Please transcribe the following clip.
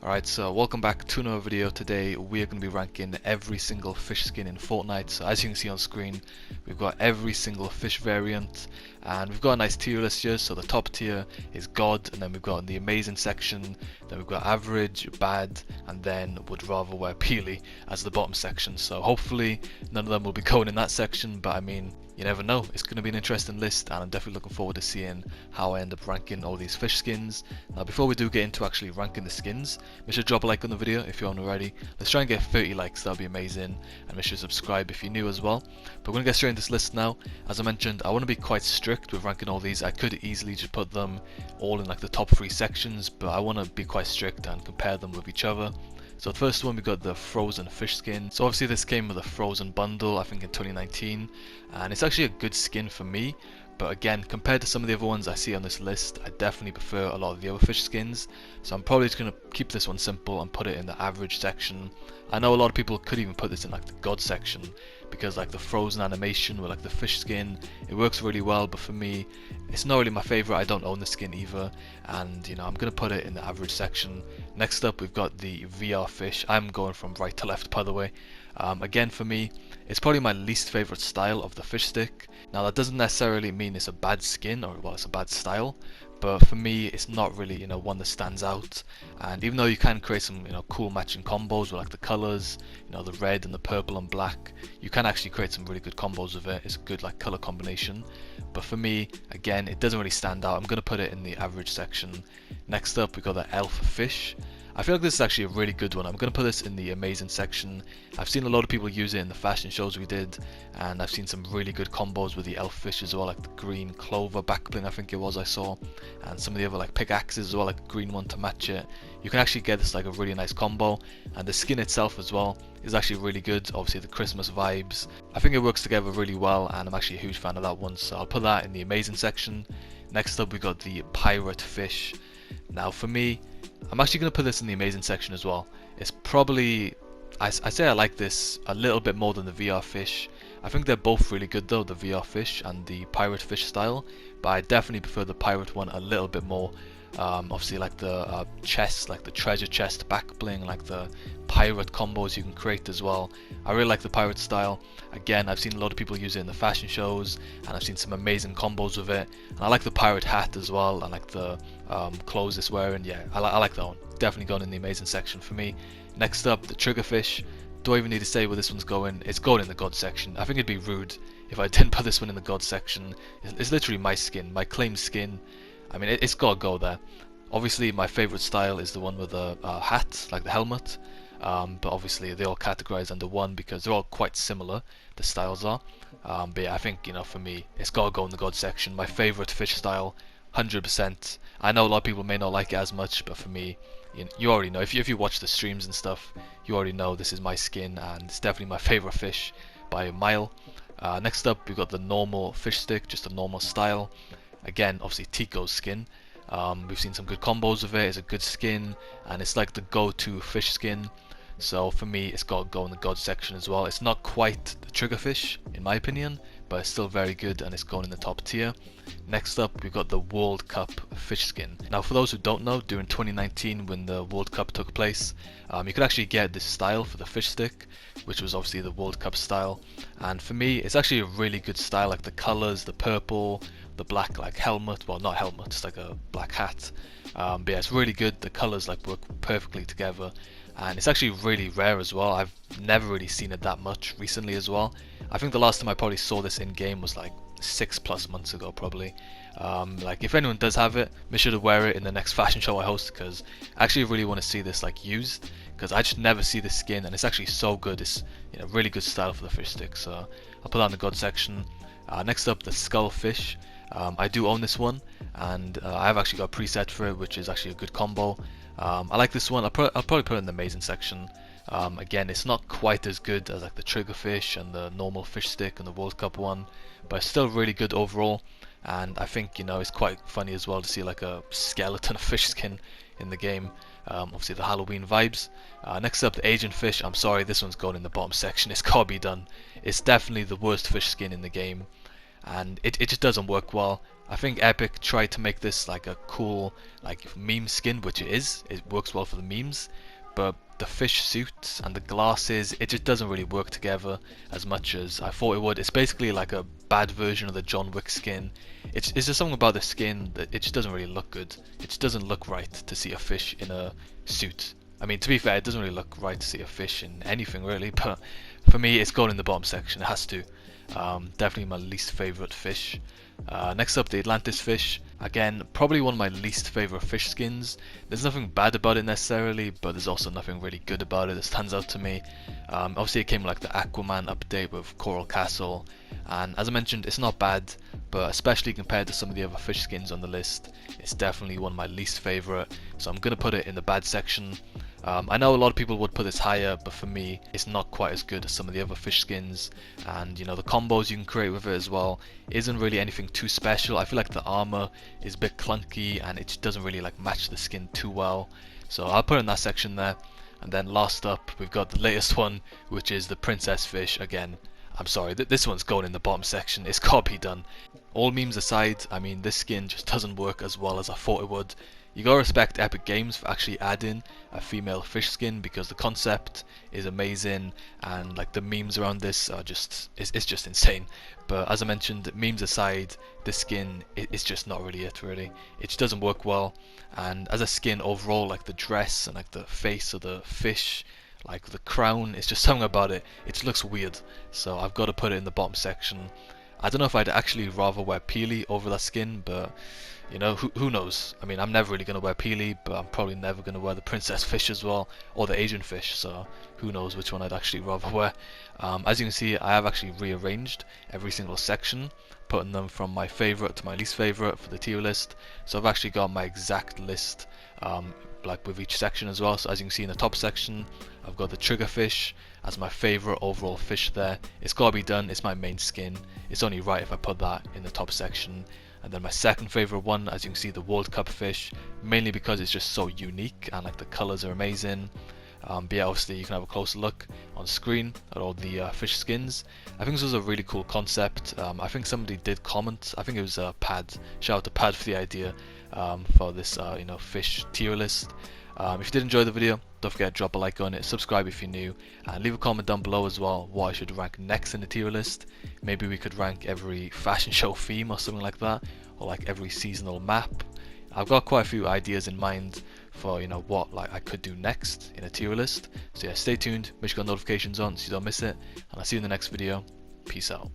Alright, so welcome back to another video. Today we are going to be ranking every single fish skin in Fortnite. So as you can see on screen, we've got every single fish variant, and we've got a nice tier list here. So the top tier is God, and then we've got the amazing section, then we've got average, bad, and then would rather wear peely as the bottom section. So hopefully none of them will be going in that section, but I mean, you never know. It's going to be an interesting list, and I'm definitely looking forward to seeing how I end up ranking all these fish skins. Now before we do get into actually ranking the skins, make sure to drop a like on the video if you aren't already. Let's try and get 30 likes, that'll be amazing, and make sure to subscribe if you're new as well. But we're going to get straight into this list now. As I mentioned, I want to be quite strict with ranking all these. I could easily just put them all in like the top 3 sections, but I want to be quite strict and compare them with each other. So the first one, we got the frozen fish skin. So obviously this came with a frozen bundle, I think in 2019, and it's actually a good skin for me. But again, compared to some of the other ones I see on this list, I definitely prefer a lot of the other fish skins. So I'm probably just going to keep this one simple and put it in the average section. I know a lot of people could even put this in like the God section, because like the frozen animation with like the fish skin, it works really well, but for me it's not really my favorite. I don't own the skin either, and you know, I'm going to put it in the average section. Next up, we've got the VR fish. I'm going from right to left, by the way. Again, for me, it's probably my least favorite style of the fish stick. Now that doesn't necessarily mean it's a bad skin, or well, it's a bad style, but for me it's not really, you know, one that stands out. And even though you can create some, you know, cool matching combos with like the colors, you know, the red and the purple and black, you can actually create some really good combos with it. It's a good like color combination, but for me, again, it doesn't really stand out. I'm going to put it in the average section. Next up, we got the elf fish. I feel like this is actually a really good one. I'm going to put this in the amazing section. I've seen a lot of people use it in the fashion shows we did, and I've seen some really good combos with the elf fish as well, like the green clover back bling I think it was I saw, and some of the other like pickaxes as well, like a green one to match it. You can actually get this like a really nice combo, and the skin itself as well is actually really good. Obviously the Christmas vibes, I think it works together really well, and I'm actually a huge fan of that one, so I'll put that in the amazing section. Next up, we got the pirate fish. Now for me, I'm actually going to put this in the amazing section as well. It's probably, I say I like this a little bit more than the VR fish. I think they're both really good though, the VR fish and the pirate fish style, but I definitely prefer the pirate one a little bit more. Obviously like the chest, like the treasure chest back bling, like the pirate combos you can create as well. I really like the pirate style. Again, I've seen a lot of people use it in the fashion shows, and I've seen some amazing combos with it. And I like the pirate hat as well, and like the clothes it's wearing. Yeah, I like that one. Definitely going in the amazing section for me. Next up, the triggerfish. Do I even need to say where this one's going? It's going in the God section. I think it'd be rude if I didn't put this one in the God section. It's literally my skin, my claimed skin. I mean, it's gotta go there. Obviously, my favorite style is the one with the hat, like the helmet. But obviously, they all categorize under one because they're all quite similar. The styles are. But yeah, I think, you know, for me, it's gotta go in the God section. My favorite fish style, 100%. I know a lot of people may not like it as much, but for me, you already know. If you watch the streams and stuff, you already know this is my skin, and it's definitely my favorite fish by a mile. Next up, we've got the normal fish stick, just a normal style. Again, obviously Tico's skin. We've seen some good combos of it. It's a good skin, and it's like the go-to fish skin. So for me, it's got to go in the God section as well. It's not quite the triggerfish in my opinion, but it's still very good, and it's going in the top tier. Next up, we've got the World Cup fish skin. Now for those who don't know, during 2019 when the World Cup took place, you could actually get this style for the fish stick, which was obviously the World Cup style. And for me, it's actually a really good style, like the colors, the purple, the black like helmet, well not helmet, it's like a black hat. But yeah, it's really good. The colors like work perfectly together, and it's actually really rare as well. I've never really seen it that much recently as well. I think the last time I probably saw this in game was like 6+ months ago probably. Like if anyone does have it, make sure to wear it in the next fashion show I host, because I actually really want to see this like used, because I just never see this skin, and it's actually so good. It's, you know, really good style for the fish stick, so I'll put that in the God section. Next up, the skull fish. I do own this one, and I've actually got a preset for it, which is actually a good combo. I like this one. I'll probably put it in the amazing section. Again, it's not quite as good as like the triggerfish and the normal fish stick and the World Cup one, but it's still really good overall. And I think, you know, it's quite funny as well to see like a skeleton fish skin in the game. Obviously the Halloween vibes. Next up, the Asian fish. I'm sorry, this one's going in the bottom section. It's gotta be done. It's definitely the worst fish skin in the game. and it just doesn't work well. I think Epic tried to make this like a cool like meme skin, which it is. It works well for the memes, but the fish suit and the glasses, it just doesn't really work together as much as I thought it would. It's basically like a bad version of the John Wick skin. It's just something about the skin that it just doesn't really look good. It just doesn't look right to see a fish in a suit. I mean, to be fair, it doesn't really look right to see a fish in anything really, but for me it's going in the bottom section. It has to. Definitely my least favorite fish. Next up, the Atlantis fish. Again, probably one of my least favorite fish skins. There's nothing bad about it necessarily, but there's also nothing really good about it that stands out to me. Obviously it came with like the Aquaman update with Coral Castle, and as I mentioned, it's not bad, but especially compared to some of the other fish skins on the list, it's definitely one of my least favorite, so I'm gonna put it in the bad section. I know a lot of people would put this higher, but for me it's not quite as good as some of the other fish skins, and you know, the combos you can create with it as well isn't really anything too special. I feel like the armor is a bit clunky and it just doesn't really like match the skin too well, so I'll put it in that section there. And then last up, we've got the latest one, which is the princess fish. Again, I'm sorry, this one's going in the bottom section. It's gotta be done. All memes aside, I mean, this skin just doesn't work as well as I thought it would. You gotta respect Epic Games for actually adding a female fish skin, because the concept is amazing and like the memes around this are just, it's just insane. But as I mentioned, memes aside, this skin is just not really it really. It just doesn't work well, and as a skin overall, like the dress and like the face of the fish, like the crown, it's just something about it. It just looks weird, so I've got to put it in the bottom section. I don't know if I'd actually rather wear Peely over that skin, but you know, who knows? I mean, I'm never really going to wear Peely, but I'm probably never going to wear the princess fish as well, or the Asian fish, so who knows which one I'd actually rather wear. As you can see, I have actually rearranged every single section, putting them from my favourite to my least favourite for the tier list, so I've actually got my exact list like with each section as well. So as you can see in the top section, I've got the triggerfish as my favourite overall fish there. It's gotta be done, it's my main skin, it's only right if I put that in the top section. And then my second favourite one, as you can see, the World Cup fish, mainly because it's just so unique and like the colours are amazing. But yeah, obviously you can have a closer look on screen at all the fish skins. I think this was a really cool concept. I think somebody did comment, I think it was Pad, shout out to Pad for the idea for this you know, fish tier list. If you did enjoy the video, don't forget to drop a like on it, subscribe if you're new, and leave a comment down below as well what I should rank next in the tier list. Maybe we could rank every fashion show theme or something like that, or like every seasonal map. I've got quite a few ideas in mind for, you know, what like I could do next in a tier list. So yeah, stay tuned, make sure you got notifications on so you don't miss it, and I'll see you in the next video. Peace out.